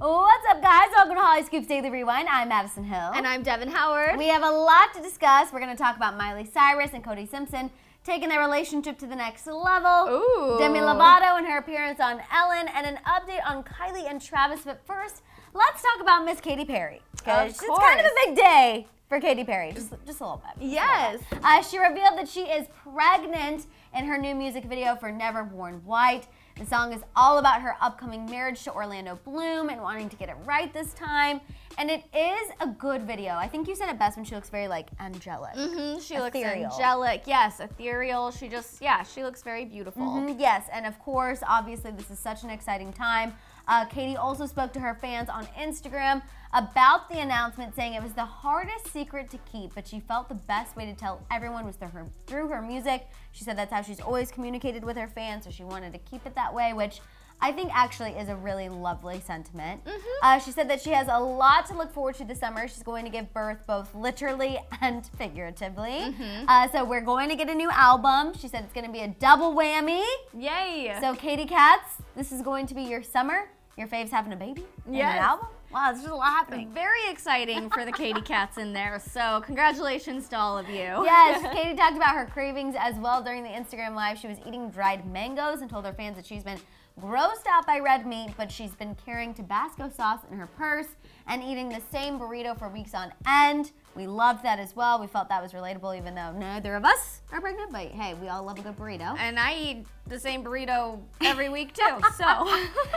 What's up, guys? Welcome to Hollyscoop's Daily Rewind. I'm Madison Hill. And I'm Devin Howard. We have a lot to discuss. We're going to talk about Miley, Cyrus, and Cody Simpson taking their relationship to the next level. Ooh. Demi Lovato and her appearance on Ellen, and an update on Kylie and Travis. But first, let's talk about Miss Katy Perry. Because it's kind of a big day for Katy Perry, just a little bit. Yes. She revealed that she is pregnant in her new music video for Never Worn White. The song is all about her upcoming marriage to Orlando Bloom and wanting to get it right this time. And it is a good video. I think you said it best when she looks very, angelic. Mm-hmm. She looks ethereal. angelic. Yes, ethereal. She looks very beautiful. Mm-hmm. Yes, and of course, obviously, this is such an exciting time. Katy also spoke to her fans on Instagram about the announcement, saying it was the hardest secret to keep, but she felt the best way to tell everyone was through her music. She said that's how she's always communicated with her fans, so she wanted to keep it that way, which I think actually is a really lovely sentiment. Mm-hmm. She said that she has a lot to look forward to this summer. She's going to give birth both literally and figuratively. Mm-hmm. So we're going to get a new album. She said it's going to be a double whammy. Yay! So Katy Cats, this is going to be your summer. Your fave's having a baby? Yes. And an album? Wow, there's just a lot happening. Very exciting for the Katy Cats in there, so congratulations to all of you. Yes, Katy talked about her cravings as well during the Instagram Live. She was eating dried mangoes and told her fans that she's been grossed out by red meat, but she's been carrying Tabasco sauce in her purse and eating the same burrito for weeks on end. We loved that as well. We felt that was relatable, even though neither of us are pregnant, but hey, we all love a good burrito. And I eat the same burrito every week too, so.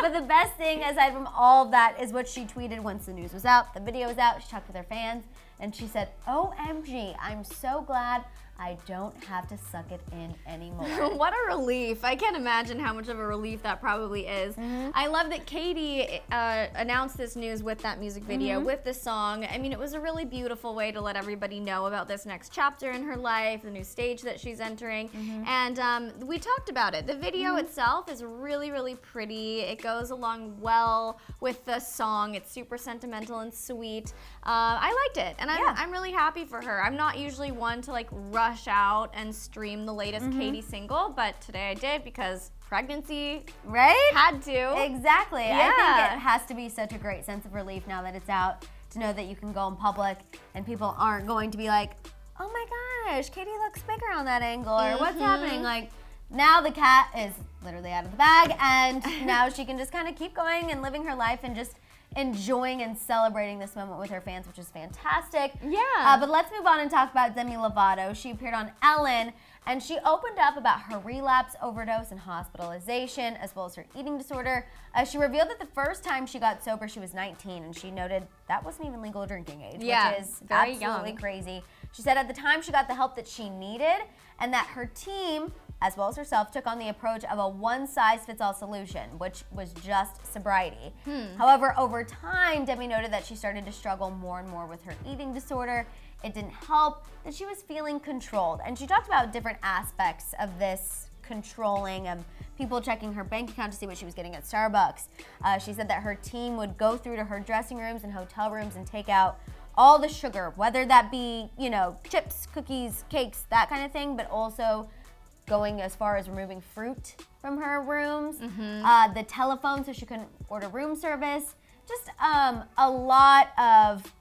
But the best thing, aside from all of that, is what she tweeted once the news was out. The video was out. She talked with her fans, and she said, "OMG, I'm so glad I don't have to suck it in anymore." What a relief. I can't imagine how much of a relief that probably is. Mm-hmm. I love that Katy announced this news with that music video, with the song. I mean, it was a really beautiful way to let everybody know about this next chapter in her life, the new stage that she's entering. And we talked about it. The video itself is really, really pretty. It goes along well with the song. It's super sentimental and sweet. I liked it, and I'm really happy for her. I'm not usually one to rush out and stream the latest Katy single, but today I did because pregnancy, right? Had to. Exactly. Yeah. I think it has to be such a great sense of relief now that it's out, to know that you can go in public and people aren't going to be like, "Oh my gosh, Katy looks bigger on that angle," or "What's happening?" Now the cat is literally out of the bag, and now she can just kind of keep going and living her life and just enjoying and celebrating this moment with her fans, which is fantastic. Yeah. But let's move on and talk about Demi Lovato. She appeared on Ellen, and she opened up about her relapse, overdose, and hospitalization, as well as her eating disorder. She revealed that the first time she got sober, she was 19, and she noted that wasn't even legal drinking age, which is very absolutely young. Crazy. She said at the time she got the help that she needed, and that her team, as well as herself, took on the approach of a one-size-fits-all solution, which was just sobriety. However, over time, Demi noted that she started to struggle more and more with her eating disorder. It didn't help that she was feeling controlled. And she talked about different aspects of this controlling, people checking her bank account to see what she was getting at Starbucks. She said that her team would go through to her dressing rooms and hotel rooms and take out all the sugar, whether that be, chips, cookies, cakes, that kind of thing, but also going as far as removing fruit from her rooms, the telephone so she couldn't order room service, just a lot of,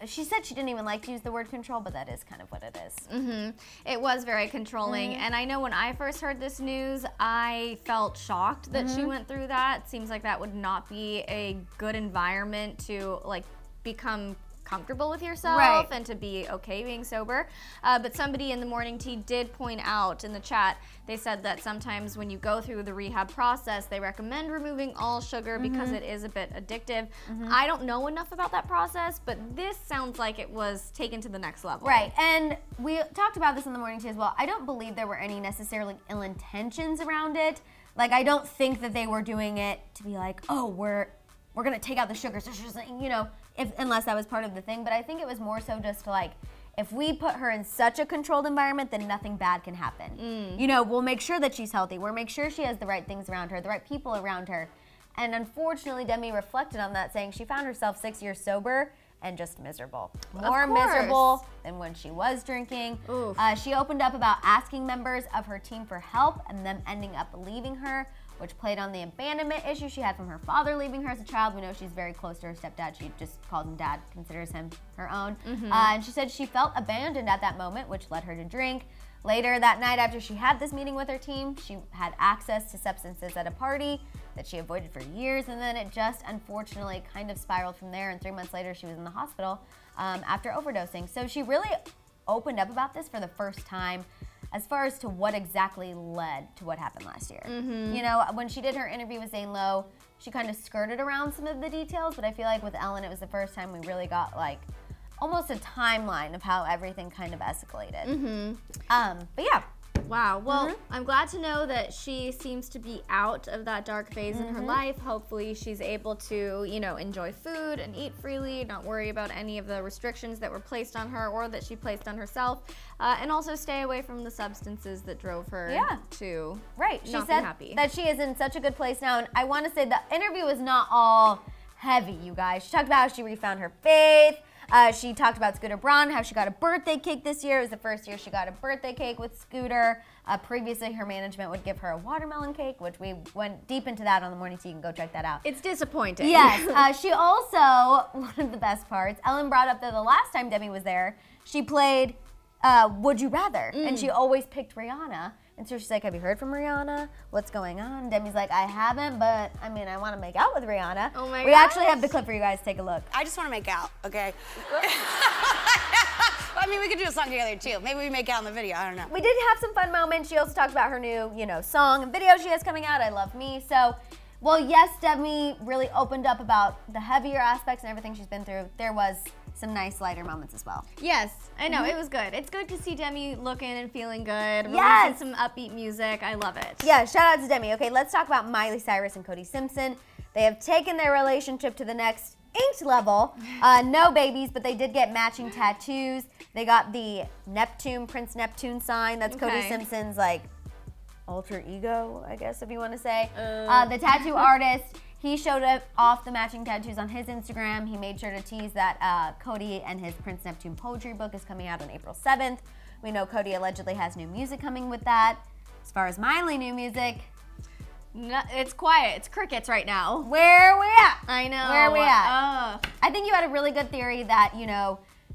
she said she didn't even like to use the word control, but that is kind of what it is. It was very controlling, and I know when I first heard this news, I felt shocked that she went through that. It seems like that would not be a good environment to become comfortable with yourself and to be okay being sober. But somebody in the morning tea did point out in the chat, they said that sometimes when you go through the rehab process, they recommend removing all sugar because it is a bit addictive. I don't know enough about that process, but this sounds like it was taken to the next level. Right, and we talked about this in the morning tea as well. I don't believe there were any necessarily ill intentions around it. I don't think that they were doing it to be like, "Oh, we're gonna take out the sugar," so she's unless that was part of the thing. But I think it was more so just if we put her in such a controlled environment, then nothing bad can happen. We'll make sure that she's healthy. We'll make sure she has the right things around her, the right people around her. And unfortunately, Demi reflected on that, saying she found herself 6 years sober and just miserable. More miserable than when she was drinking. She opened up about asking members of her team for help and them ending up leaving her, which played on the abandonment issue she had from her father leaving her as a child. We know she's very close to her stepdad. She just calls him dad, considers him her own. And she said she felt abandoned at that moment, which led her to drink. Later that night, after she had this meeting with her team, she had access to substances at a party that she avoided for years, and then it just unfortunately kind of spiraled from there, and 3 months later she was in the hospital after overdosing. So she really opened up about this for the first time as far as to what exactly led to what happened last year. You know, when she did her interview with Zane Lowe, she kind of skirted around some of the details, but I feel like with Ellen, it was the first time we really got like almost a timeline of how everything kind of escalated. But yeah. Wow. Well, I'm glad to know that she seems to be out of that dark phase in her life. Hopefully she's able to, you know, enjoy food and eat freely, not worry about any of the restrictions that were placed on her or that she placed on herself, and also stay away from the substances that drove her to She not said be happy. that she is in such a good place now, and I want to say the interview was not all heavy, you guys. She talked about how she refound her faith. She talked about Scooter Braun, how she got a birthday cake this year. It was the first year she got a birthday cake with Scooter. Previously, her management would give her a watermelon cake, which we went deep into that on the morning, so you can go check that out. It's disappointing. Yes. She also, one of the best parts, Ellen brought up that the last time Demi was there, she played Would You Rather, and she always picked Rihanna. And so she's like, have you heard from Rihanna? What's going on? Demi's like, I haven't, but I mean, I want to make out with Rihanna. Oh my We gosh. actually have the clip for you guys. Take a look. I just want to make out, okay? I mean, we could do a song together too. Maybe we make out in the video. I don't know. We did have some fun moments. She also talked about her new, song and video she has coming out, I Love Me. So, well, yes, Demi really opened up about the heavier aspects and everything she's been through. There was some nice lighter moments as well. Yes, I know. It was good. It's good to see Demi looking and feeling good, Yes. releasing some upbeat music. I love it. Yeah, shout out to Demi. Okay, let's talk about Miley Cyrus and Cody Simpson. They have taken their relationship to the next inked level. No babies, but they did get matching tattoos. They got the Prince Neptune sign. That's Cody Okay. Simpson's like alter ego, I guess, if you want to say. The tattoo artist, he showed off the matching tattoos on his Instagram. He made sure to tease that Cody and his Prince Neptune poetry book is coming out on April 7th. We know Cody allegedly has new music coming with that. As far as Miley new music, No, it's quiet. It's crickets right now. where are we at? I know. Where are we at? I think you had a really good theory that,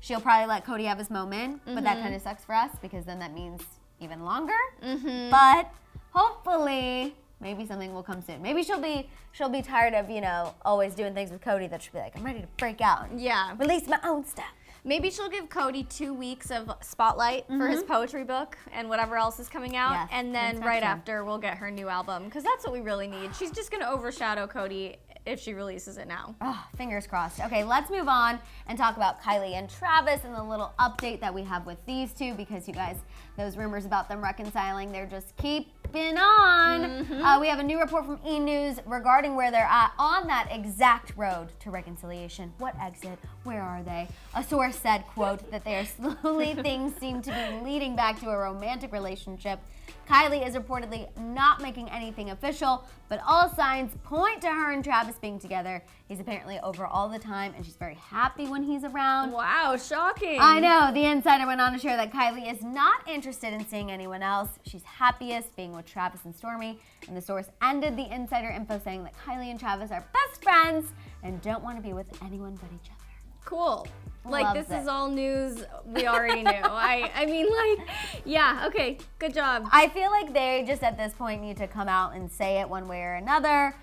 she'll probably let Cody have his moment, but that kind of sucks for us because then that means even longer. But hopefully, maybe something will come soon. Maybe she'll be tired of, always doing things with Cody, that she'll be like, I'm ready to break out and Yeah. release my own stuff. Maybe she'll give Cody 2 weeks of spotlight for his poetry book and whatever else is coming out. Yes, And then Prince right Neptune. after, we'll get her new album because that's what we really need. She's just going to overshadow Cody if she releases it now. Oh, fingers crossed. Okay, let's move on and talk about Kylie and Travis and the little update that we have with these two, because you guys, those rumors about them reconciling, they're just keeping on. We have a new report from E! News regarding where they're at on that exact road to reconciliation. What exit? Where are they? A source said, quote, that they are slowly, things seem to be leading back to a romantic relationship. Kylie is reportedly not making anything official, but all signs point to her and Travis being together. He's apparently over all the time, and she's very happy when he's around. Wow, shocking. I know. The insider went on to share that Kylie is not interested in seeing anyone else. She's happiest being with Travis and Stormi, and the source ended the insider info saying that Kylie and Travis are best friends and don't want to be with anyone but each other. Cool. Like, Loves this is it. all news we already knew. I mean, like, yeah, okay, good job. I feel like they just at this point need to come out and say it one way or another.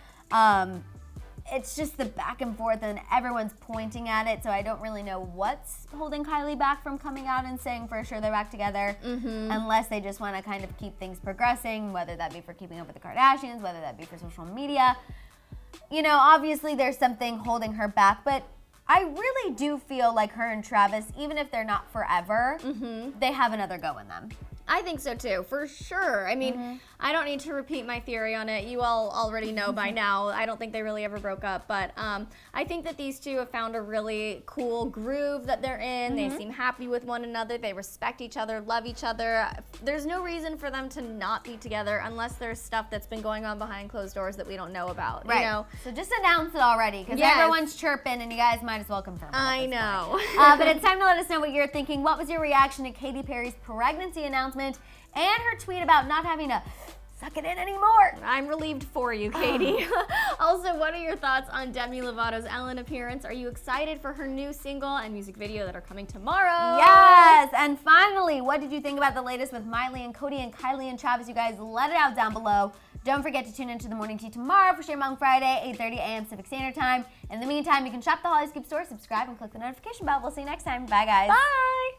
It's just the back and forth and everyone's pointing at it, so I don't really know what's holding Kylie back from coming out and saying for sure they're back together, unless they just want to kind of keep things progressing, whether that be for keeping up with the Kardashians, whether that be for social media. Obviously there's something holding her back, but I really do feel like her and Travis, even if they're not forever, they have another go in them. I think so too, for sure. I mean, I don't need to repeat my theory on it. You all already know by now. I don't think they really ever broke up, but I think that these two have found a really cool groove that they're in. They seem happy with one another. They respect each other, love each other. There's no reason for them to not be together unless there's stuff that's been going on behind closed doors that we don't know about. Right. You know? So just announce it already, because Yes. everyone's chirping and you guys might as well confirm it. at I this know. point. But it's time to let us know what you're thinking. What was your reaction to Katy Perry's pregnancy announcement and her tweet about not having to suck it in anymore. I'm relieved for you, Katy. Also, what are your thoughts on Demi Lovato's Ellen appearance? Are you excited for her new single and music video that are coming tomorrow? Yes, and finally, what did you think about the latest with Miley and Cody and Kylie and Travis? You guys let it out down below. Don't forget to tune into the Morning Tea tomorrow for Shame on Friday, 8:30 a.m. Pacific Standard Time. In the meantime, you can shop the Hollyscoop store, subscribe, and click the notification bell. We'll see you next time. Bye, guys. Bye.